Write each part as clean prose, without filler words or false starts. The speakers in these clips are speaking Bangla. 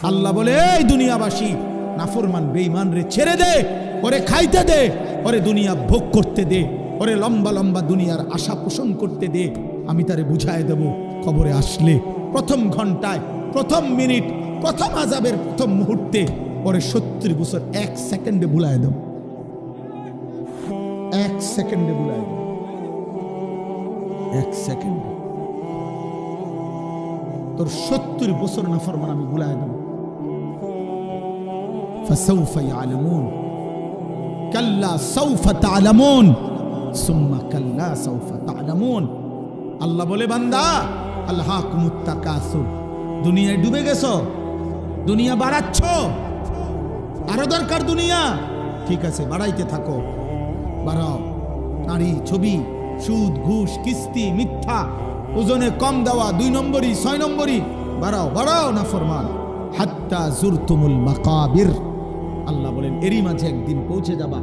আল্লাহ বলে, এই দুনিয়াবাসী, নাফরমান বেঈমান রে ছেড়ে দে, ওরে খাইতে দে, ওরে দুনিয়া ভোগ করতে দে, ওরে লম্বা লম্বা দুনিয়ার আশা পোষণ করতে দে। আমি তারে বুঝায় দেব, কবরে আসলে প্রথম ঘন্টায়, প্রথম মিনিট, প্রথম আযাবের প্রথম মুহূর্তে ওরে 70 বছর 1 সেকেন্ডে ভুলায় দেব। 1 সেকেন্ডে ভুলায় দেব, 1 সেকেন্ডে তোর 70 বছর নাফরমান আমি ভুলায় দেব। ফাসাউফা ইয়ালামুন কাল্লা সাউফা তা'লামুন সুম্মা কাল্লা সাউফা তা'লামুন। আল্লাহ বলে, বান্দা, আলহাকুমুত তাকাসুর, দুনিয়ায় ডুবে গেছো, দুনিয়া বাড়াচ্ছ, আরো দরকার দুনিয়া, ঠিক আছে বাড়াইতে থাকো, বাড়াও। নারী, ছবি, সুদ, ঘুষ, কিস্তি, মিথ্যা, ওজনে কম দেওয়া, 2 নম্বরই, 6 নম্বরই, বাড়াও বাড়াও নাফরমান, হাত্তা জুরতুমুল মাকাবির। আল্লাহ বলেন, এরই মাঝে একদিন পৌঁছে যাবা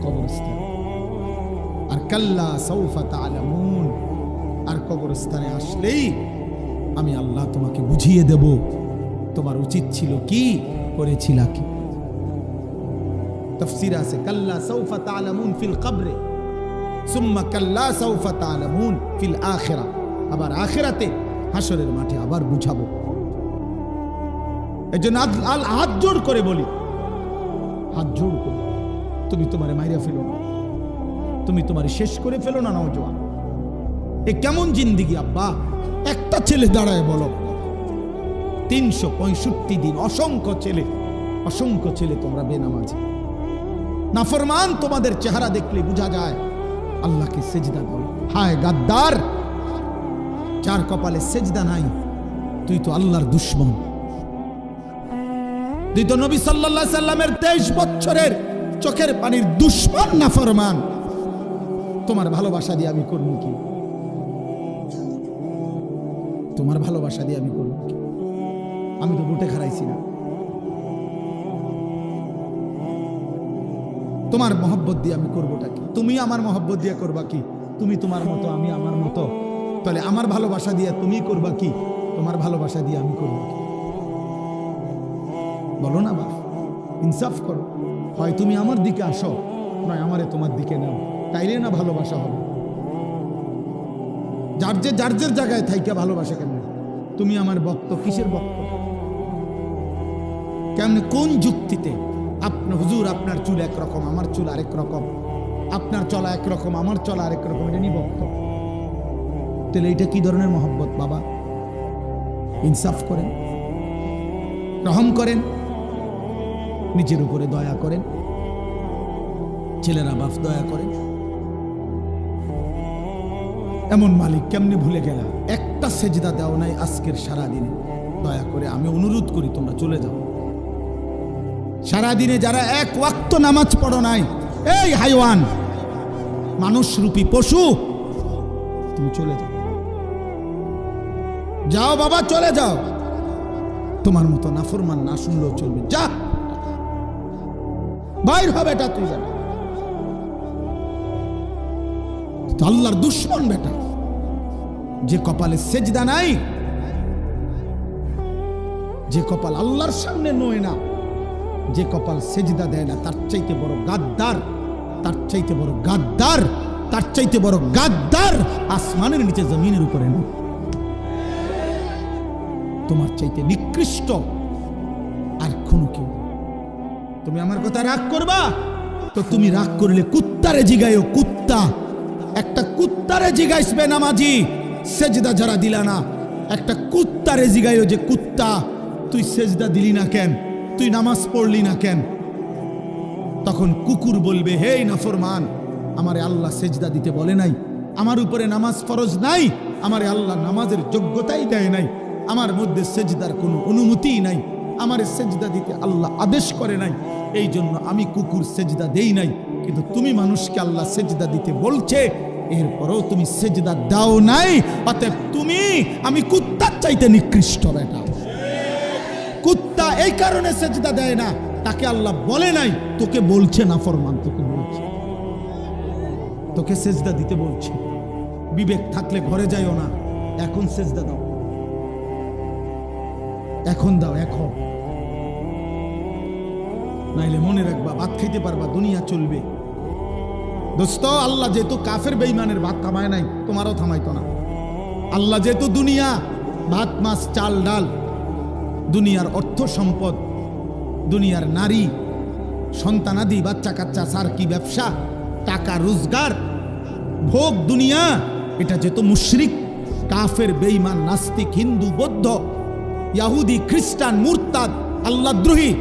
কবরস্থানে। আর কাল্লা সাউফা তা'লামুন, আর কবরস্থানে আসলেই আমি আল্লাহ তোমাকে বুঝিয়ে দেব তোমার উচিত ছিল কি, করেছিলা কি। তাফসীর আছে, কাল্লা সাউফা তা'লামুন ফিল কবরে সুম্মা কাল্লা সাউফা তা'লামুন ফিল আখিরা। আবার আখিরাতে হাসরের মাঠে আবার বুঝাবো। এজন্য হাত জোড় করে বলি, হাত জোড় করে, তুমি তোমারে মাইরা ফেলো না, তুমি তোমারে শেষ করে ফেলো না নওজোয়ান। এ কেমন জিন্দেগি আব্বা? একটা ছেলে দাঁড়ায় বলো, 365 দিন অসংখ্য ছেলে তোমরা বেনামাজি, নাফরমান। তোমাদের চেহারা দেখলে বোঝা যায় আল্লাহকে সেজদা দাও। হায় গাদ্দার, যার কপালে সেজদা নাই, তুই তো আল্লাহর দুশমন, তুই তো নবী সাল্লাল্লাহু আলাইহি সাল্লামের 23 বছরের চোখের পানির দুশমন নাফরমান। তোমার ভালোবাসা দিয়ে আমি করব কি? তোমার ভালোবাসা দিয়ে আমি করব কি? আমি তো বুটে খারাইছি না। তোমার মহব্বত দিয়ে আমি করবোটা কি? তুমি আমার মহব্বত দিয়ে করবা কি? তুমি তোমার মতো, আমি আমার মতো, তাহলে আমার ভালোবাসা দিয়ে তুমি করবা কি? তোমার ভালোবাসা দিয়ে আমি করব কি? বলো না বাপ, ইনসাফ করো। হয় তুমি আমার দিকে আসো, নয় আমারে তোমার দিকে নাও, তাইলে না ভালোবাসা হবে। যার যে জায়গায় থাইকা ভালোবাসা কেন? তুমি আমার ভক্ত, কিসের ভক্ত? কেমন, কোন যুক্তিতে? আপনার হুজুর, আপনার চুল একরকম, আমার চুল আরেক রকম, আপনার চলা একরকম, আমার চলা আরেক রকম, এটা নিয়ে ভক্ত? তাহলে এটা কি ধরনের মহব্বত বাবা? ইনসাফ করেন, রহম করেন, নিজের উপরে দয়া করেন, ছেলেরা বাপ দয়া করেন। এমন মালিক কেমনে ভুলে গেল? একটা সেজদা দাও নাই আজকের সারা দিনে। দয়া করে আমি অনুরোধ করি, তোমরা চলে যাও। সারাদিনে যারা 1 ওয়াক্ত নামাজ পড়ো নাই, এই হাইওয়ান, মানুষ রূপী পশু, তুমি চলে যাও। যাও বাবা, চলে যাও। তোমার মতো নাফরমান না শুনলেও চলবে, যা বাইর হবে। এটা তুই জানো, আল্লাহর দুশমন বেটা। যে কপালে সেজদা নাই, যে কপাল আল্লাহর সামনে নয় না, যে কপাল সেজদা দেয় না, তার চাইতে বড় গাদ্দার, তার চাইতে বড় গাদ্দার, তার চাইতে বড় গাদ্দার আসমানের নিচে জমিনের উপরে না। তোমার চাইতে নিকৃষ্ট আর কোনো কেউ। তুমি আমার কথা রাগ করবা তো তুমি রাগ করলে কুত্তারে জিগাইও, কুত্তা। একটা কুত্তারে জিগাইসবে নামাজি, সেজদা যারা দিলা না, একটা কুত্তারে জিগাইও যে কুত্তা, তুই সেজদা দিলি না কেন, তুই নামাজ পড়লি না কেন? তখন কুকুর বলবে, হে নাফরমান, আমারে আল্লাহ সেজদা দিতে বলে নাই, আমার উপরে নামাজ ফরজ নাই, আমারে আল্লাহ নামাজের যোগ্যতাই দেয় নাই, আমার মধ্যে সেজদার কোনো অনুমতিই নাই, আমারে সেজদা দিতে আল্লাহ আদেশ করে নাই, এই জন্য আমি কুকুর সেজদা দেই নাই। কিন্তু তুমি মানুষকে আল্লাহ সেজদা দিতে বলছে, এরপরও তুমি সেজদা দাও নাই, অতএব তুমি, আমি কুত্তার চাইতে নিকৃষ্ট বেটা। কুত্তা এই কারণে সেজদা দেয় না, তাকে আল্লাহ বলে নাই, তোকে বলছে নাফরমান, তোকে বলছে, তোকে সেজদা দিতে বলছে। বিবেক থাকলে ঘরে যাইও না, এখন সেজদা দাও, এখন দাও, এখন নাইলে মনে রাখবা ভাত খাইতে পারবা, দুনিয়া চলবে। দোস্ত, আল্লাহ যেহেতু কাফের বেঈমানের ভাত থামায় নাই, তোমারও থামাইতো না। আল্লাহ যেহেতু দুনিয়া ভাত মাছ চাল ডাল, দুনিয়ার অর্থ সম্পদ, দুনিয়ার নারী সন্তানাদি বাচ্চা কাচ্চা সার্কি ব্যবসা টাকা রোজগার ভোগ দুনিয়া, এটা যেহেতু মুশরিক কাফের বেঈমান নাস্তিক হিন্দু বৌদ্ধ ইহুদি খ্রিস্টান মুরতাদ আল্লাহদ্রোহী,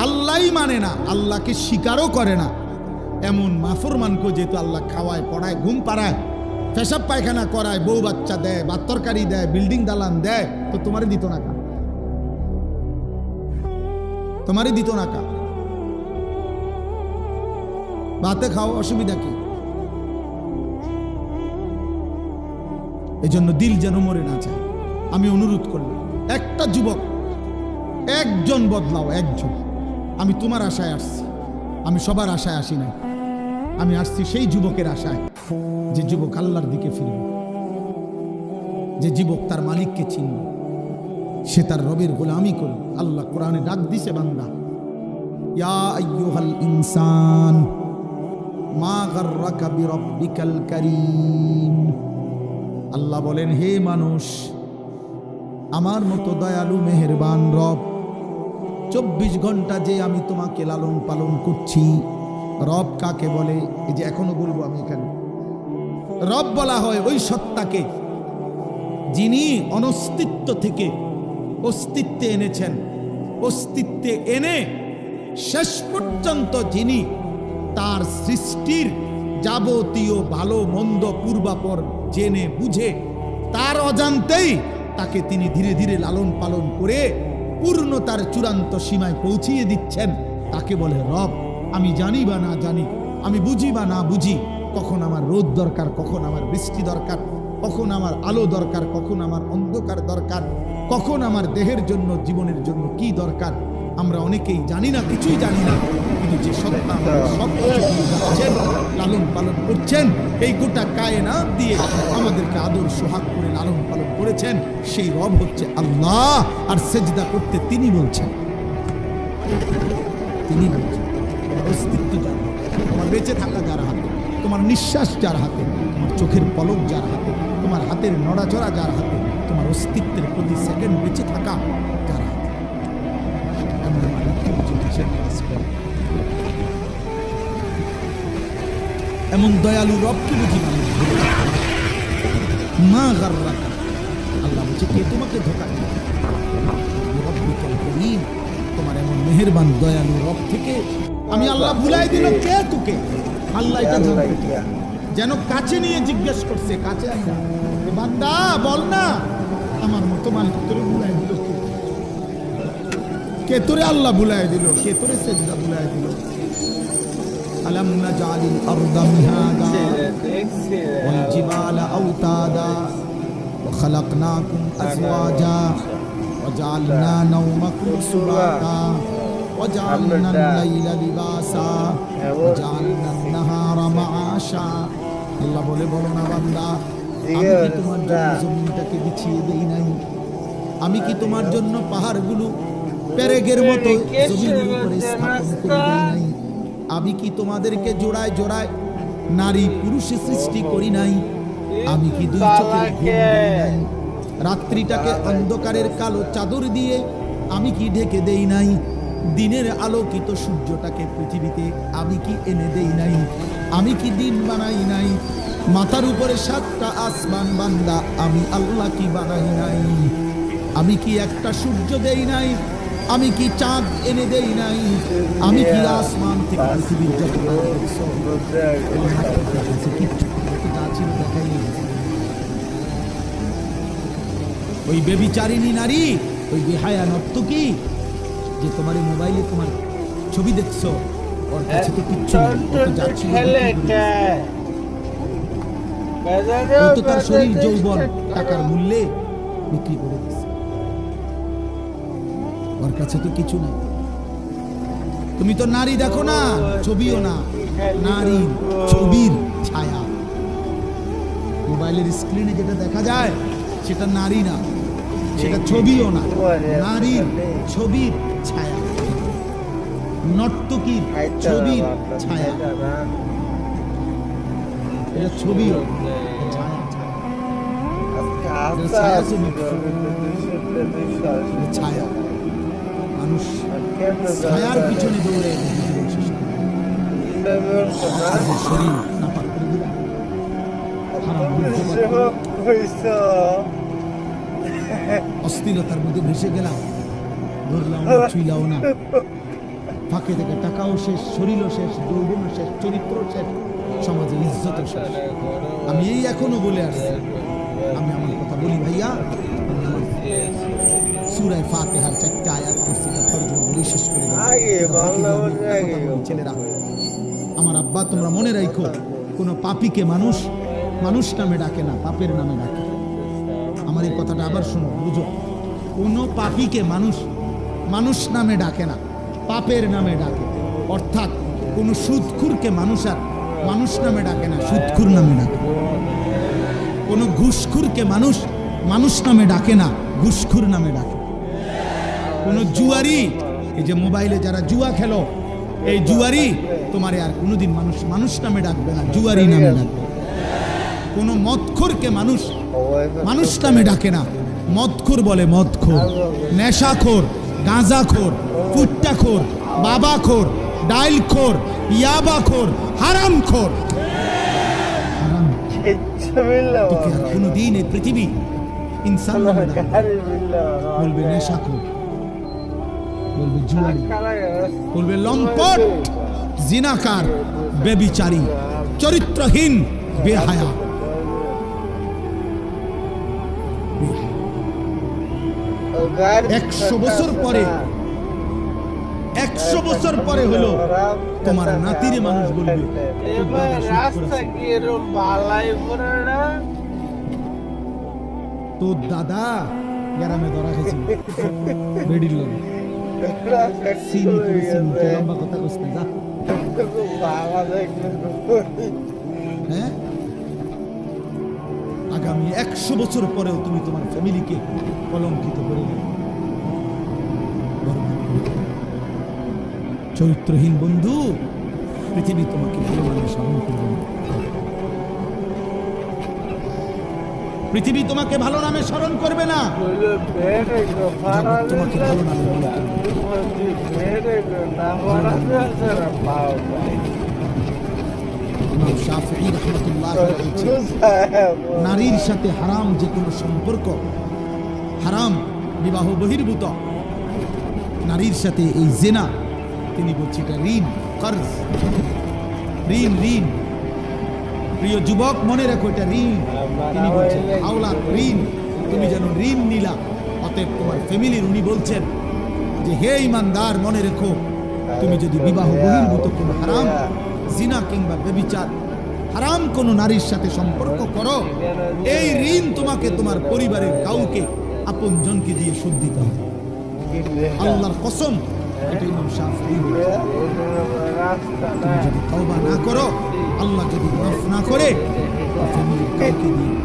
আল্লাহই মানে না, আল্লাহকে স্বীকারও করে না, এমন মাফরমানকে যেহেতু আল্লাহ খাওয়ায় পড়ায় ঘুম পাড়ায় পেশাব পায়খানা করায় বউ বাচ্চা দেয় ভাত তরকারি দেয় বিল্ডিং দালান দেয়, তো তোমারই দিত না কা? তোমারই দিত না কা? ভাতে খাও, অসুবিধা কি? এই জন্য দিল যেন মরে না যায়। আমি অনুরোধ করলাম, একটা যুবক একজন বদলাও, একজন। আমি তোমার আশায় আসছি, আমি সবার আশায় আসি না, আমি আসছি সেই যুবকের আশায় যে যুবক আল্লাহর দিকে ফিরবে, যে যুবক তার মালিককে চিনবে, সে তার রবের গোলামি করবে। আল্লাহ কোরআনে ডাক দিছে, বান্দা ইয়া আইয়ুহাল ইনসান মা গাররাকা বিরাব্বিকাল কারীম। আল্লাহ বলেন, হে মানুষ, আমার মতো দয়ালু মেহেরবান রব 24 ঘন্টা যে আমি তোমাকে লালন পালন করছি। রব কাকে বলে? এই যে এখনো বলবো আমি এখানে, রব বলা হয় ওই সত্তাকে যিনি অনস্তিত্ব থেকে অস্তিত্বে এনেছেন, অস্তিত্বে এনে শেষ পর্যন্ত যিনি তার সৃষ্টির যাবতীয় ভালো মন্দ পূর্বাপর জেনে বুঝে তার অজান্তেই তাকে তিনি ধীরে ধীরে লালন পালন করে পূর্ণতার চূড়ান্ত সীমায় পৌঁছিয়ে দিচ্ছেন, তাকে বলে রব। আমি জানি বা না জানি, আমি বুঝি বা না বুঝি, কখন আমার রোদ দরকার, কখন আমার বৃষ্টি দরকার, কখন আমার আলো দরকার, কখন আমার অন্ধকার দরকার, কখন আমার দেহের জন্য জীবনের জন্য কি দরকার, আমরা অনেকেই জানি না, কিছুই জানি না। কিন্তু যে সত্তা সব যাচ্ছেন, লালন পালন করছেন, এই গোটা কায়নাত দিয়ে আমাদেরকে আদর সোহাগ করে লালন পালন করেছেন, সেই রব হচ্ছে আল্লাহ। আর সেজদা করতে তিনি বলছেন, তিনি বলছেন। অস্তিত্ব যার হাতে, তোমার বেঁচে থাকা যার হাতে, তোমার নিঃশ্বাস যার হাতে, তোমার চোখের পলক যার হাতে, তোমার হাতের নড়াচড়া যার হাতে, তোমার অস্তিত্বের প্রতি সেকেন্ড বেঁচে থাকা যার হাতে, এমন দয়ালু রবকে বুঝি মানুষ মা গাররাকা। আল্লাহ বলছে, কে তোমাকে ধোঁকা দিল? রব্বিকাল কারীম, তোমার এমন মেহেরবান দয়ালু রব থেকে আমি আল্লাহ ভুলাই দিল কে তোকে? আল্লাহ এটা জানতে যেন কাছে নিয়ে জিজ্ঞেস করছে, কাছে আইনা, বান্দা বল না, আমার মতো মালিক তোরে ভুলাই দিল কে? কে তোরে আল্লাহ ভুলাই দিল? কে তোরে সেজদা ভুলাই দিল? আলাম নাজালিল আরদা মিহাদা ওয়াল জিবালা আওতাদা ওয়া খালাকনাকুম আজওয়াজা ওয়া জাআলনা নাওমাকুম সুবাতা ওয়া জাআলনা আল-লাইলা লিবাসা ওয়া জাআলনা আন-নাহারা মাআশা। আল্লাহ বলে, বলো না বান্দা, আমি কি তোমার জন্য জমিনটাকে বিছিয়ে দেই নাই? আমি কি তোমার জন্য পাহাড়গুলো পেরেকের মতো জমিনের উপরে স্থাপন করে দেই নাই? আমি কি তোমাদেরকে জোড়ায় জোড়ায় নারী পুরুষে সৃষ্টি করি নাই? আমি কি দুই চোখে ঘুম দেই নাই? রাত্রিটাকে অন্ধকারের কালো চাদর দিয়ে আমি কি ঢেকে দেই নাই? দিনের আলোকিত সূর্যটাকে পৃথিবীতে আমি কি এনে দেই নাই? আমি কি দিন বানাই নাই? মাথার উপরে 7টা আসমান বান্দা, আমি আল্লাহ কি বানাই নাই? আমি কি একটা সূর্য দেই নাই? আমি কি চাঁদ এনে দেই নাই? আমি কি আসমান থেকে পৃথিবীর যত ওই বেবিচারিণী নারী, ওই বেহায়া নর্তকী যে তোমার এই মোবাইলে তোমার ছবি দেখছো, ওর কাছে তো কিচ্ছু নেই, ও তো যাচ্ছিল, ও তো তার শরীর যৌবন টাকার মূল্যে বিক্রি করে দিচ্ছে, ওর কাছে তো কিছু নেই। তুমি তো নারী দেখো না, ছবিও না, নারী ছবির ছায়া। মোবাইলের স্ক্রিনে যেটা দেখা যায় সেটা নারী না, সেটা ছবিও না, নারীর ছবির ছায়া। নর্তকীর ছবির ছায়া, এটা ছবিও ছায়া, ছায়া ছবি, ছায়া। মানুষ ছায়ার পিছনে দৌড়ে শরীর নাপাক করে দিলাম, অস্থিরতার মধ্যে ভেসে গেলাম, ধরলাম না, ছুইলাও না, ফাঁকে থেকে টাকাও শেষ, শরীরও শেষ, যৌবনও শেষ, চরিত্র শেষ, সমাজে ইজ্জতও শেষ। আমি এই এখনো বলে আসছি, আমি আমার কথা বলি ভাইয়া, সূরা ফাতিহার 4টা আয়াত তফসিরে তরজমা বলে শেষ করে দেব। ছেলেরা, আমার আব্বা, তোমরা মনে রাখো, কোনো পাপীকে মানুষ মানুষ নামে ডাকে না, পাপের নামে ডাকে। আমার এই কথাটা আবার শোনো, বুঝো, কোনো পাপীকে মানুষ মানুষ নামে ডাকে না, পাপের নামে ডাকে। অর্থাৎ কোনো সুদখুরকে মানুষ আর মানুষ নামে ডাকে না, সুদখুর নামে ডাকে। কোনো ঘুষখুরকে মানুষ মানুষ নামে ডাকে না, ঘুষখুর নামে ডাকে। কোনো জুয়ারি, এই যে মোবাইলে যারা জুয়া খেলো, এই জুয়ারি তোমারে আর কোনোদিন মানুষ মানুষ নামে ডাকবে না, জুয়ারি নামে ডাকবে। কোনো মদখোরকে মানুষ মানুষ নামে ডাকে না, মদখোর বলে মদখোর, নেশাখোর, গাঁজাখোর, ফুট্টাখোর, বাবাখোর, ডাইলখোর, ইয়াবাখোর, হারামখোর। তোকে আর কোনোদিন এই পৃথিবী ইনসান নামে ডাকবে, বলবে নেশাখোর, বলবে জুয়ারি, বলবে লম্পট, জিনাকার, বেবিচারী, চরিত্রহীন, বেহায়া। 100 বছর পরে, 100 বছর পরে হলো তোমার নাতিরে মানুষ বলবে তোর দাদা গ্রামে ধরা খেয়েছিল বেডির লোক, চিনি করে চিনি, লম্বা কথা কইস না, যা। হ্যাঁ, আগামী 100 বছর পরেও তুমি তোমার ফ্যামিলিকে কলঙ্কিত করে দেবে। চরিত্রহীন বন্ধু, পৃথিবী তোমাকে ভালো নামে স্মরণ করবে না, পৃথিবী তোমাকে ভালো নামে স্মরণ করবে না, তোমাকে ভালো নামে মনে করবে। ইমাম শাফিঈ রাহমাতুল্লাহ বলেছেন, নারীর সাথে হারাম যে কোনো সম্পর্ক, হারাম, বিবাহ বহির্ভূত নারীর সাথে এই জিনা, তিনি বলছেন এটা ঋণ, কর্জ, ঋণ, ঋণ। প্রিয় যুবক, মনে রাখো এটা ঋণ। তিনি বলছেন আওলাদ, ঋণ, তুমি যেন ঋণ নিলা। অতএব তোমার ফ্যামিলির উনি বলছেন যে হে ইমানদার, মনে রেখো, তুমি যদি বিবাহ বহির্ভূত কোনো হারাম, জিনা কিংবা ব্যভিচার, হারাম কোনো নারীর সাথে সম্পর্ক করো, এই ঋণ তোমাকে তোমার পরিবারের কাউকে আপনজনকে দিয়ে শোধ দিতে হবে। আল্লাহর কসম, এটা ইমাম শাফিঈ বলেছেন। তুমি যদি তওবা না করো, আল্লাহ যদি মাফ না করে, ফ্যামিলির কাউকে দিয়ে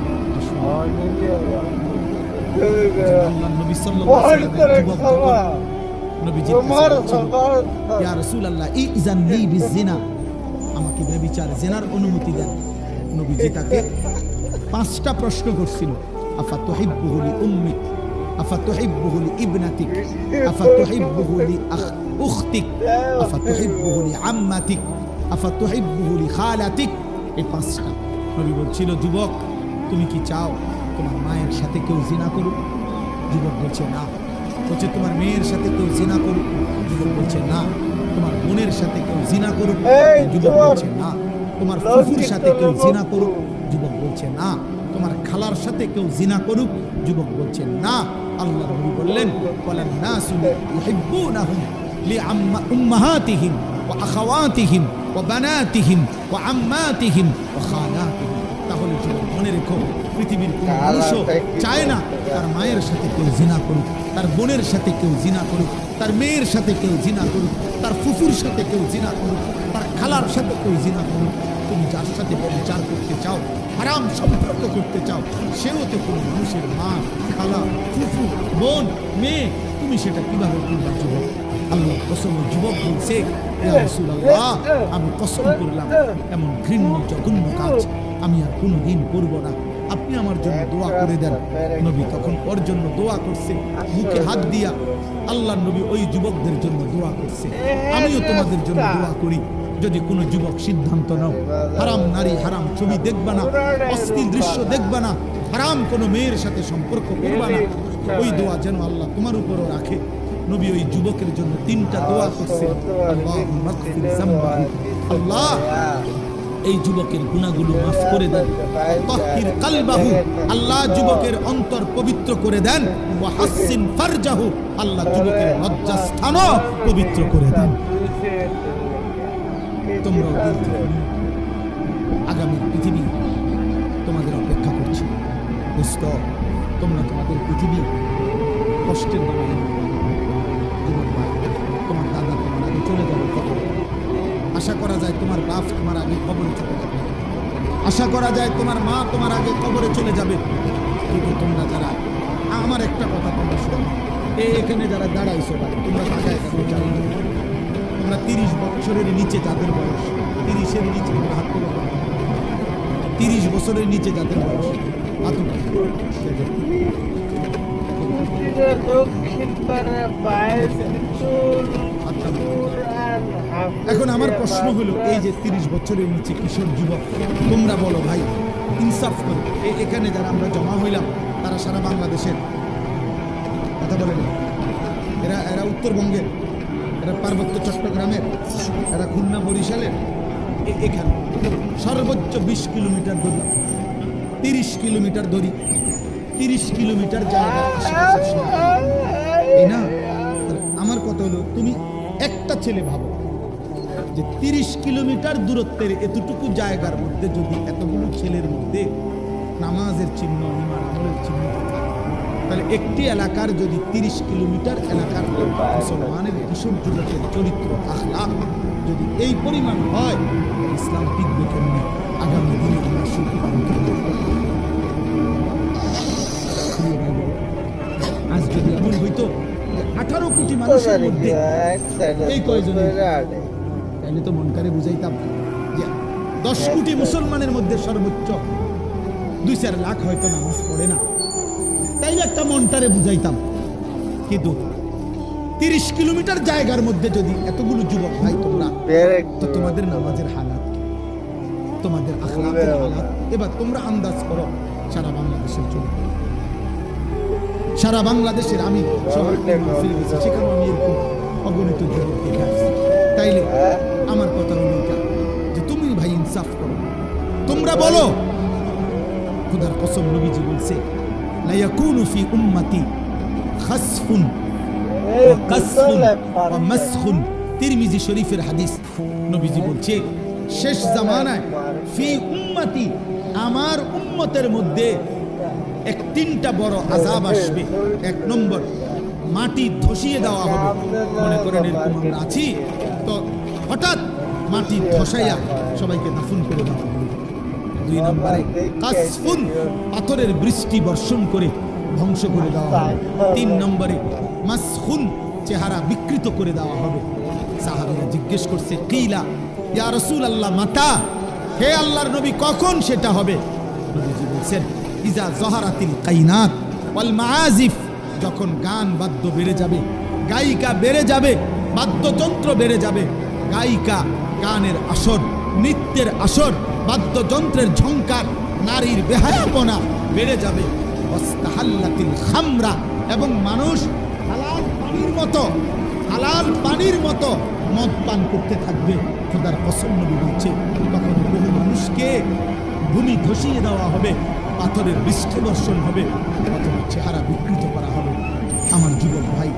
আল্লাহ নবী সাল্লাল্লাহু আলাইহি ওয়াসাল্লাম নবীজি ইয়া রাসূলুল্লাহ ইযান লি বিজিনা, আমাকে ব্যভিচার, জিনার অনুমতি দেন। নবীজি তাকে 5টা প্রশ্ন করছিল। আফা তুহিব্বুহু লি উম্মিক, আফা তুহিব্বুহু লি ইবনাতিক, আফা তুহিব্বুহু লি উখতিক, আফা তুহিব্বুহু লি আম্মাতিক, আফা তুহিব্বুহু লি খালাতিক। এই 5টা। নবী বলছিল, যুবক, তুমি কি চাও তোমার মায়ের সাথে কেউ জিনা করুক? যুবক বলছে না। বলছে তোমার মেয়ের সাথে কেউ জিনা করুক? যুবক বলছে না। তোমার বোনের সাথে কেউ জিনা করুক? যুবক বলছে না। তোমার ফুফুর সাথে কেউ জিনা করুক? যুবক বলছে না। তোমার খালার সাথে কেউ জিনা করুক? যুবক বলছে না। আল্লাহ নবী বললেন, ওয়ালান নাসু ইউহিব্বুনাহুম লিউম্মাহাতিহিম ওয়া আখাওয়াতিহিম ওয়া বানাতিহিম ওয়া আম্মাতিহিম ওয়া খালাতিহিম। তাহলে যুবক, মনে রেখো, পৃথিবীর কোন মানুষও চায় না তার মায়ের সাথে কেউ জিনা করুক, তার বোনের সাথে কেউ জিনা করুক, তার মেয়ের সাথে কেউ জিনা করুক, তার ফুফুর সাথে কেউ জিনা করুক, তার খালার সাথে কেউ জিনা করুক। তুমি যার সাথে বিচার করতে চাও, হারাম সম্পর্ক করতে চাও, সেও তো কোনো মানুষের মা, খালা, ফুফু, বোন, মেয়ে। তুমি সেটা কিভাবে করবে? যুবক, আল্লাহ কসম ওই যুবক বলছে, ইয়া রাসূলুল্লাহ, আমি কসম করলাম এমন ঘৃণ্য জঘন্য কাজ আমি আর কোনোদিন করব না, আপনি আমার জন্য দোয়া করে দেন। নবী তখন ওর জন্য দোয়া করছে, মুখে হাত দিয়া আল্লাহর নবী ওই যুবকদের জন্য দোয়া করছে। আমিও তোমাদের জন্য দোয়া করি, যদি কোনো যুবক সিদ্ধান্ত নাও হারাম নারী হারাম ছবি দেখবা না, অশ্লীল দৃশ্য দেখবা না, হারাম কোনো মেয়ের সাথে সম্পর্ক করবা না, ওই দোয়া যেন আল্লাহ তোমার উপরও রাখে। নবী ওই যুবকের জন্য 3টা দোয়া করছে, আল্লাহুম্মা গফির যামবাহু, আল্লাহ এই যুবকের গুনাহগুলো মাফ করে দেন, তাহহির কলবাহু, আল্লাহ যুবকের অন্তর পবিত্র করে দেন, ওয়া হাসসিন ফারজাহু, আল্লাহ যুবকের লজ্জাস্থানও পবিত্র করে দেন। তোমরা আগামী পৃথিবী তোমাদের অপেক্ষা করছে দোস্ত, তোমরা তোমাদের পৃথিবী কষ্টের বানাই। তোমার দাদা তোমার আগে চলে যাবে কবরে, আশা করা যায় তোমার বাপ তোমার আগে কবরে চলে যাবে, আশা করা যায় তোমার মা তোমার আগে কবরে চলে যাবে। কিন্তু তোমরা যারা, আমার একটা কথা তোমরা শোনো, এখানে যারা দাঁড়াইছো তোমরা টাকায় জানো, তোমরা 30 বছরের নিচে যাদের বয়স, 30-এর নিচে তোমরা হাত তুলো, 30 বছরের নিচে যাদের বয়স হাত তুলো। এখন আমার প্রশ্ন হলো, এই যে 30 বছরের নিচে কিশোর যুবক, তোমরা বলো ভাই, ইনসাফ করে এখানে যারা আমরা জমা হইলাম তারা সারা বাংলাদেশের কথা বলে না, এরা উত্তরবঙ্গের, এরা পার্বত্য চট্টগ্রামের, এরা খুলনা বরিশালের, এখানে সর্বোচ্চ 20 কিলোমিটার দড়ি, 30 কিলোমিটার দড়ি, 30 কিলোমিটার জায়গা এই না। আমার কথা হলো, তুমি একটা ছেলে ভাবো যে 30 কিলোমিটার দূরত্বের এতটুকু জায়গার মধ্যে যদি এতগুলো ছেলের মধ্যে নামাজের চিহ্ন, ঈমান আমলের চিহ্ন থাকে, তাহলে একটি এলাকার যদি 30 কিলোমিটার এলাকার মুসলমানের কিশোর যুবকের চরিত্র আখলাক যদি এই পরিমাণ হয়, ইসলাম টিকবে কেমনি? আগামী দিনে আমরা সুখ পাবো কেমনি? আজ যদি এমন হইতো 18 কোটি মানুষের মধ্যে এই কয়জন, তাহলে তো মনকারে বুঝাইতাম যে 10 কোটি মুসলমানের মধ্যে সর্বোচ্চ 2-4 লাখ হয়তো নামাজ পড়ে না, তাইলে একটা মনটারে বুঝাইতাম। কিন্তু 30 কিলোমিটার জায়গার মধ্যে যদি এতগুলো যুবক ভাই তোমরা, তো তোমাদের নামাজের হালাত, তোমাদের আখলাকের হালাত, এবার তোমরা আন্দাজ করো সারা বাংলাদেশের জন্য, সারা বাংলাদেশের। আমি সেখানে আমি এরকম অগণিত যুবক দেখে আসছি। তাইলে আমার কথা হলো এটা যে তুমি ভাই ইনসাফ করো, তোমরা বলো, খুদার কসম নবীজি বলছে, লা ইয়াকুনু ফি উম্মতি খাসফুন ওয়া কাসফুন ওয়া মাসখুন, তিরমিজি শরীফের হাদিস। নবীজি বলছে, শেষ জামানায় ফি উম্মতি, আমার উম্মতের মধ্যে 3টা বড় আযাব আসবে। 1 নম্বর, মাটি ধসিয়ে দেওয়া হবে। মনে করেন এরকম আমরা আছি, তো হঠাৎ মাটি ধসাইয়া সবাইকে দাফন করে দেওয়া হবে। 2 নম্বরে কাসফুন, পাথরের বৃষ্টি বর্ষণ করে ধ্বংস করে দেওয়া হবে। 3 নম্বরে মাসখুন, চেহারা বিকৃত করে দেওয়া হবে। সাহাবীরা জিজ্ঞেস করছে, কিলা ইয়া রাসূলুল্লাহ মাতা, হে আল্লাহর নবী কখন সেটা হবে? নবীজি বলেন, ইজা যহারাতিল কাইনাত ওয়াল মাআজিফ, যখন গান বাদ্য বেড়ে যাবে, গায়িকা বেড়ে যাবে, বাদ্যযন্ত্র বেড়ে যাবে, গায়িকা, গানের আসর, নৃত্যের আসর, বাদ্যযন্ত্রের ঝংকার, নারীর বেহায়াপনা বেড়ে যাবে। ওয়াস্তাহাল্লাতিল খামরা, এবং মানুষ হালাল পানির মতো মদ পান করতে থাকবে। খোদার কসম নবী বলছে, তখন বহু মানুষকে ভূমি ধসিয়ে দেওয়া হবে, পাথরের বৃষ্টি বর্ষণ হবে, অথবা চেহারা বিকৃত করা হবে। আমার যুবক ভাই,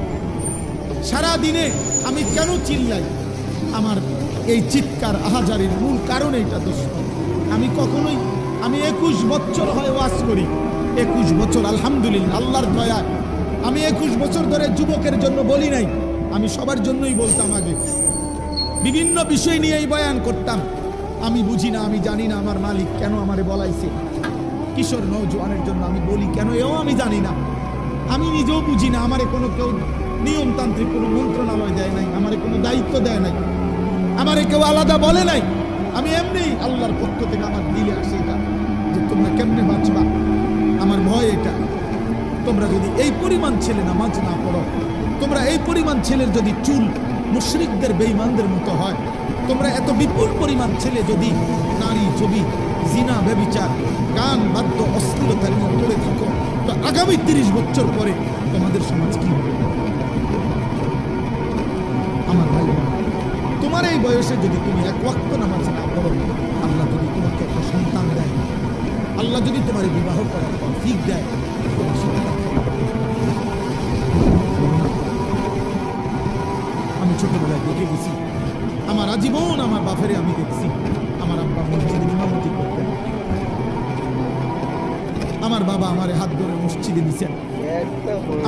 সারা দিনে আমি কেন চিল্লাই? আমার এই চিৎকার আহাজারির মূল কারণ এইটা দোস্ত। আমি 21 বছর হয় ওয়াজ করি, 21 বছর আলহামদুলিল্লাহ আল্লাহর দয়ায় আমি 21 বছর ধরে যুবকের জন্য বলি নাই, আমি সবার জন্যই বলতাম। আগে বিভিন্ন বিষয় নিয়েই বয়ান করতাম। আমি বুঝি না, আমি জানি না আমার মালিক কেন আমারে বলাইছে। কিশোর নওজোয়ানের জন্য আমি বলি কেন, এও আমি জানি না, আমি নিজেও বুঝি না। আমারে কোনো কেউ নিয়মতান্ত্রিক কোনো মন্ত্রণালয় দেয় নাই, আমারে কোনো দায়িত্ব দেয় নাই, আমারে কেউ আলাদা বলে নাই। আমি এমনি আল্লাহর পক্ষ থেকে আমার দিলে আসে এটা যে তোমরা কেমনে বাঁচবা। আমার ভয় এটা, তোমরা যদি এই পরিমাণ ছেলে নামাজ না পড়ো, তোমরা এই পরিমাণ ছেলের যদি চুল মুশরিকদের বেঈমানদের মতো হয়, তোমরা এত বিপুল পরিমাণ ছেলে যদি নারী ছবি জিনা ব্যভিচার গান বাদ্য অশ্লীলতা নিয়ে পড়ে থাকো, তো আগামী 30 বছর পরে তোমাদের সমাজ কি হবে? আমার ভাই বোন, তোমার এই বয়সে যদি তুমি এক ওয়াক্ত নামাজ না পড়ো, আল্লাহ যদি তোমাকে একটা সন্তান দেয়, আল্লাহ যদি তোমার বিবাহ করার তৌফিক দেয়, আমি ছোটবেলায় দেখে গেছি, আমার আজীবন আমার বাপেরে আমি দেখছি, আমার আব্বা মসজিদে ইমামতি করতেন, আমার বাবা আমারে হাত ধরে মসজিদে নিছেন,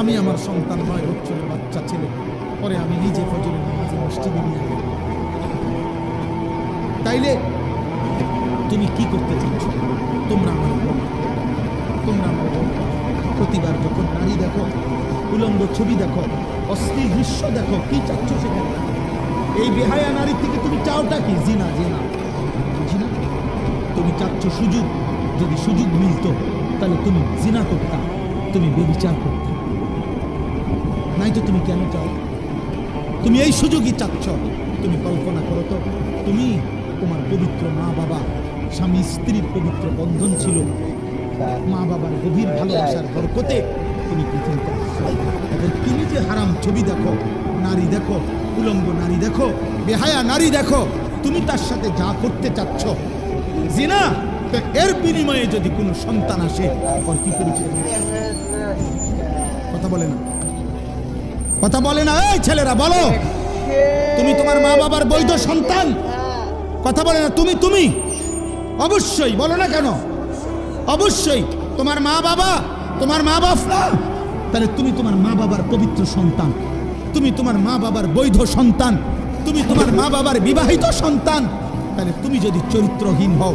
আমি আমার সন্তান 9 বছরের বাচ্চা ছেলে, পরে আমি নিজে ফজরের নামাজে মসজিদে নিয়ে গেলাম। তাইলে তুমি কি করতে চাচ্ছ? তোমরা আমার প্রতিবার যখন নারী দেখো, উলঙ্গ ছবি দেখো, অশ্লীল দৃশ্য দেখো, কি চাচ্ছ সেখানে? এই বেহায়া নারী থেকে তুমি চাওটা কি? জিনা। তুমি চাচ্ছ সুযোগ, যদি সুযোগ মিলতো তাহলে তুমি জিনা করতা, তুমি ব্যভিচার করতা, নাই তো তুমি কেন চাও? তুমি এই সুযোগই চাচ্ছ। তুমি কল্পনা করো তো, তুমি তোমার পবিত্র মা বাবা, স্বামী স্ত্রীর পবিত্র বন্ধন ছিল, মা বাবার গভীর ভালোবাসার বরকতে তুমি পৃথিবীতে আসছো। এখন তুমি যে হারাম ছবি দেখো, নারী দেখো, উলঙ্গ নারী দেখো, বেহায়া নারী দেখো, তুমি তার সাথে যা করতে চাচ্ছ জিনা, তো এর বিনিময়ে যদি কোনো সন্তান আসে, ওর কি পরিচয়? কথা বলে না, কথা বলে না। এই ছেলেরা বলো, তুমি তোমার মা বাবার বৈধ সন্তান? কথা বলে না। তুমি অবশ্যই বলো না কেন? অবশ্যই তোমার মা বাবা, তোমার মা বাবা, তাহলে তুমি তোমার মা বাবার পবিত্র সন্তান, তুমি তোমার মা বাবার বৈধ সন্তান, তুমি তোমার মা বাবার বিবাহিত সন্তান। তাহলে তুমি যদি চরিত্রহীন হও,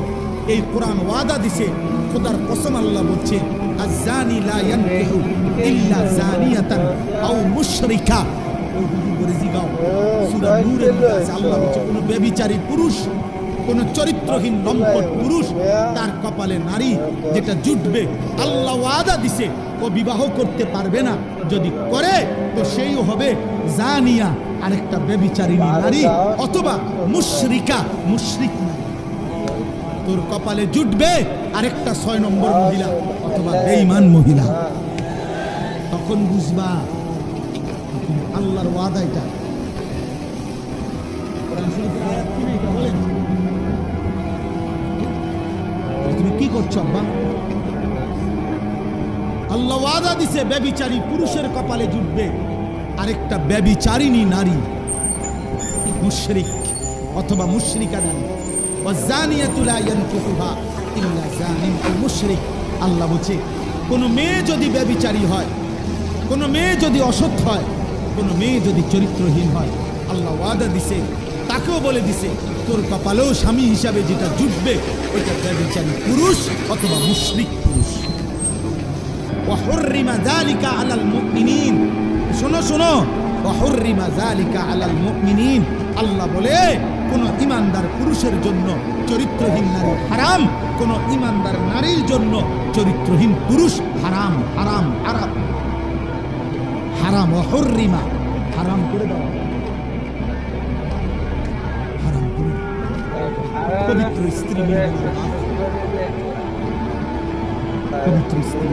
এই কোরআন ওয়াদা দিছে, খোদার কসম আল্লাহ বলছে, আয-যানি লা ইয়ানকিহু ইল্লা যানিয়াতান আও মুশরিকা। ওই বুঝি জিগাও, সূরা নূরের মধ্যে আছে, আল্লাহ বলছে কোন ব্যভিচারী পুরুষ, কোন চরিত্রহীন লম্পট পুরুষ, তার কপালে নারী যেটা জুটবে, আল্লাহ ওয়াদা দিছে ও বিবাহ করতে পারবে না, যদি করে তো সেইও হবে জানিয়া, আরেকটা ব্যভিচারিণী নারী, অথবা মুশরিকা, মুশরিক নারী। তোর কপালে জুটবে আরেকটা 6 নম্বর মহিলা অথবা বেঈমান মহিলা। তখন বুঝবা আল্লাহর ওয়াদা এটা। তুমি কি করছো আব্বা? আল্লাহ ওয়াদা দিছে ব্যভিচারী পুরুষের কপালে জুটবে আরেকটা ব্যভিচারিণী নারী, মুশরিক অথবা মুশরিকা নারী। ওয়াজানিয়াতু লা ইয়ানকিহুহা ইল্লা জানিন আও মুশরিক। আল্লাহ বলছে কোন মেয়ে যদি ব্যভিচারী হয়, কোন মেয়ে যদি অসৎ হয়, কোন মেয়ে যদি চরিত্রহীন হয়, আল্লাহ ওয়াদা দিছে, তাকেও বলে দিছে তোর কপালেও স্বামী হিসাবে যেটা জুটবে ওইটা ব্যভিচারী পুরুষ অথবা মুশরিক পুরুষ। ওয়া হুররিমা যালিকা আলাল মুমিনিন। শোনো শোনো, ওয়া হুররিমা যালিকা আলাল মুমিনিন। আল্লাহ বলে কোন ইমানদার পুরুষের জন্য চরিত্রহীন নারী হারাম, কোন ইমানদার নারীর জন্য চরিত্রহীন পুরুষ হারাম। হারাম হারাম হারাম। ওয়া হুররিমা, হারাম করে দাও, হারাম করে। পবিত্র স্ত্রী, পবিত্র স্ত্রী।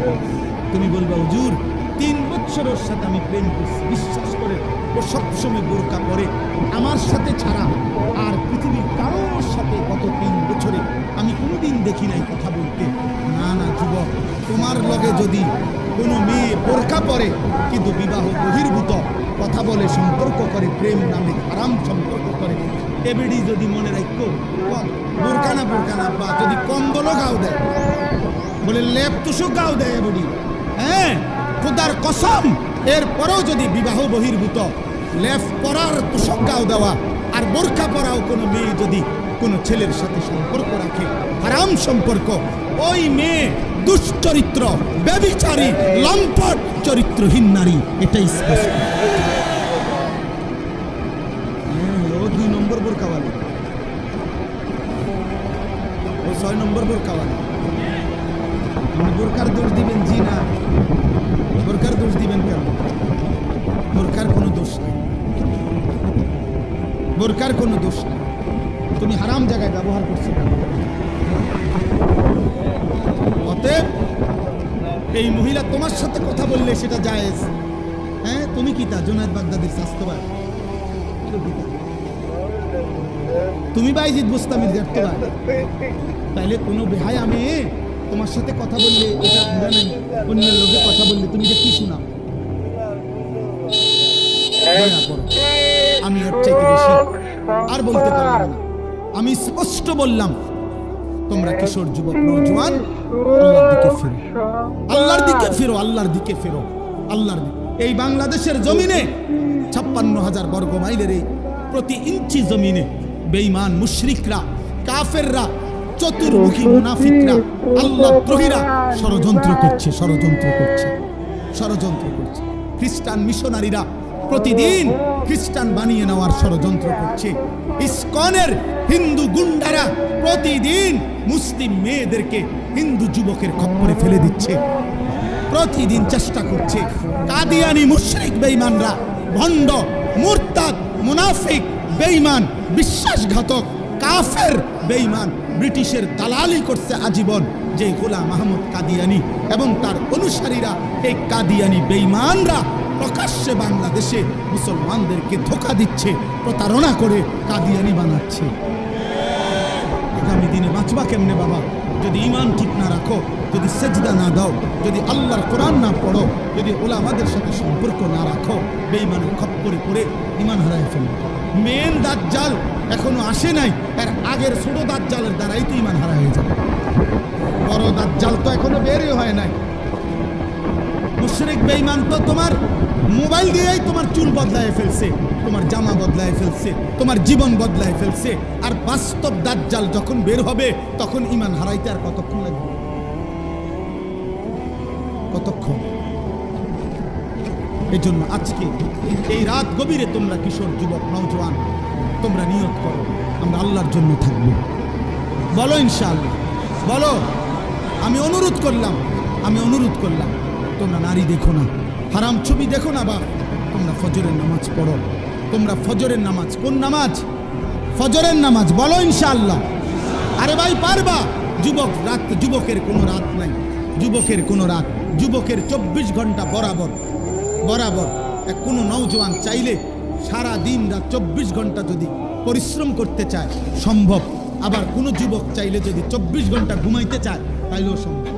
তুমি বলবা হুজুর 3 বছরের সাথে আমি প্রেম করছি, বিশ্বাস করে ও সবসময় বোরকা পরে, আমার সাথে ছাড়া আর পৃথিবীর কারোর সাথে গত 3 বছরে আমি কোনোদিন দেখি নাই কথা বলতে। না না যুবক, তোমার লগে যদি কোনো মেয়ে বোরকা পরে কিন্তু বিবাহ বহির্ভূত কথা বলে, সম্পর্ক করে, প্রেম নামে হারাম সম্পর্ক করে, এবেডি যদি মনে রাখো বোরকানা বা যদি কম্বলও গাও দেয়, বলে লেপ তুষো গাও দেয় এবেডি, হ্যাঁ খোদার কসম, এরপরেও যদি বিবাহ বহির্ভূত লেফ পরার তুষক গাও দেওয়া আর বোরকা পরাও কোনো মেয়ে যদি কোনো ছেলের সাথে সম্পর্ক রাখে, হারাম সম্পর্ক, ওই মেয়ে দুশ্চরিত্র, ব্যভিচারী, লম্পট, চরিত্রহীন নারী, এটাই স্পষ্ট। ও 2 নম্বর বোরকাওয়ালা, ও 6 নম্বর বোরকাওয়ালা। বোরকার দোষ দিবেন? জি না। বোরকার দোষ দিবেন কেন? বোরকার কোনো দোষ নেই, বোরকার কোনো দোষ নেই। তুমি হারাম জায়গায় ব্যবহার করছো কেন? অতএব এই মহিলা তোমার সাথে কথা বললে সেটা জায়েজ। হ্যাঁ, তুমি কি তা জুনায়েদ বাগদাদির স্বাস্থ্য ভাই? তুমি বাইজিদ বুস্তামির জ্যাঠতো ভাই? তাইলে কোনো বেহায়া মেয়ে তোমার সাথে কথা বললে, এটা ঘুরা নাই, অন্যের লোকে কথা বললে তুমি যে কি শোনাও? আমি এর চাইতে বেশি আর বলতে পারলাম না। আমি স্পষ্ট বললাম, তোমরা কিশোর যুবক নওজোয়ান, আল্লাহর দিকে ফিরো, আল্লাহর দিকে ফিরো, আল্লাহর দিকে ফিরো, আল্লাহর দিকে। এই বাংলাদেশের জমিনে 56,000 বর্গ মাইলের এই প্রতি ইঞ্চি জমিনে বেঈমান মুশরিকরা, কাফেররা, চতুর্মুখী মুনাফিকরা, আল্লাহ দ্রোহীরা ষড়যন্ত্র করছে, ষড়যন্ত্র করছে, ষড়যন্ত্র করছে। খ্রিস্টান মিশনারিরা প্রতিদিন খ্রিস্টান বানিয়ে নেওয়ার ষড়যন্ত্র করছে। ইসকনের হিন্দু গুন্ডারা প্রতিদিন মুসলিম মেয়েদেরকে হিন্দু যুবকের খপ্পরে ফেলে দিচ্ছে, প্রতিদিন চেষ্টা করছে। কাদিয়ানি মুশরিক বেঈমানরা, ভণ্ড, মুরতাদ, মুনাফিক, বেঈমান, বিশ্বাসঘাতক, কাফের, বেঈমান, ব্রিটিশের দালালি করছে আজীবন। যে গোলাম মাহমুদ কাদিয়ানি এবং তার অনুসারীরা, এই কাদিয়ানি বেঈমানরা প্রকাশ্যে বাংলাদেশে মুসলমানদেরকে ধোঁকা দিচ্ছে, প্রতারণা করে কাদিয়ানি বানাচ্ছে। আগামী দিনে বাঁচবা কেমনে বাবা? যদি ঈমান ঠিক না রাখো, যদি সেজদা না দাও, যদি আল্লাহর কোরআন না পড়ো, যদি ওলামাদের সাথে সম্পর্ক না রাখো, বেঈমানের খপ্পরে পড়ে ঈমান হারায় ফেলো। মেন দাজ্জাল এখনো আসে নাই, এর আগের ছোট দাজ্জালের দ্বারাই তো ঈমান হারা হয়ে যাবে। বড় দাজ্জাল তো এখনো বেরই হয় নাই। মুশরিক বেঈমান তো তোমার মোবাইল দিয়েই তোমার চুল বদলায় ফেলছে, তোমার জামা বদলায় ফেলছে, তোমার জীবন বদলায় ফেলছে। আর বাস্তব দাজ্জাল যখন বের হবে, তখন ঈমান হারাইতে আর কতক্ষণ লাগবে? কতক্ষণ? এই জন্য আজকে এই রাত গভীরে তোমরা কিশোর যুবক নওজোয়ান, তোমরা নিয়ত করো, আমরা আল্লাহর জন্য থাকবো। বলো ইনশাআল্লাহ, বলো। আমি অনুরোধ করলাম, আমি অনুরোধ করলাম, তোমরা নারী দেখো না, হারাম ছবি দেখো না, বা তোমরা ফজরের নামাজ পড়ো। তোমরা ফজরের নামাজ, কোন নামাজ? ফজরের নামাজ। বলো ইনশাআল্লাহ। আরে ভাই পারবা? যুবক রাত, যুবকের কোনো রাত নাই, যুবকের কোনো রাত, যুবকের 24 ঘন্টা বরাবর, বরাবর। কোনো নওজোয়ান চাইলে সারা দিন রাত 24 ঘন্টা যদি পরিশ্রম করতে চায় সম্ভব। আবার কোনো যুবক চাইলে যদি 24 ঘন্টা ঘুমাইতে চায়, তাইলেও সম্ভব,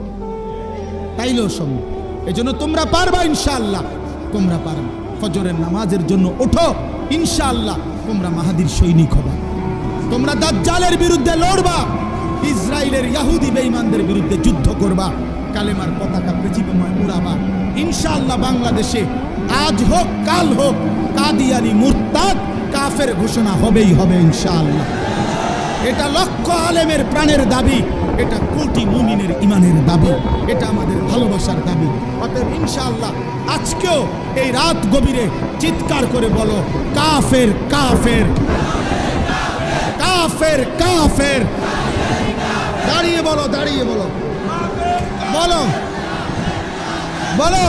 তাইলেও সম্ভব। এই জন্য তোমরা পারবা ইনশাআল্লাহ, তোমরা পারবা। ফজরের নামাজের জন্য ওঠো ইনশাআল্লাহ, তোমরা মাহাদির সৈনিক হবা, তোমরা দাজ্জালের বিরুদ্ধে লড়বা, ইসরায়েলের ইহুদি বেঈমানদের বিরুদ্ধে যুদ্ধ করবা, কালেমার পতাকা পৃথিবীময় উড়াবা ইনশাআল্লাহ। বাংলাদেশে আজ হোক কাল হোক কাদিয়ানি মুরতাদ কাফের ঘোষণা হবেই হবে ইনশাআল্লাহ। এটা লক্ষ আলেমের প্রাণের দাবি, এটা কোটি মুমিনের ইমানের দাবি, এটা আমাদের ভালোবাসার দাবি। অতএব ইনশাআল্লাহ আজকেও এই রাত গভীরে চিৎকার করে বলো, কাফের কাফের কাফের কাফের। দাঁড়িয়ে বলো, দাঁড়িয়ে বলো, বলো বলো।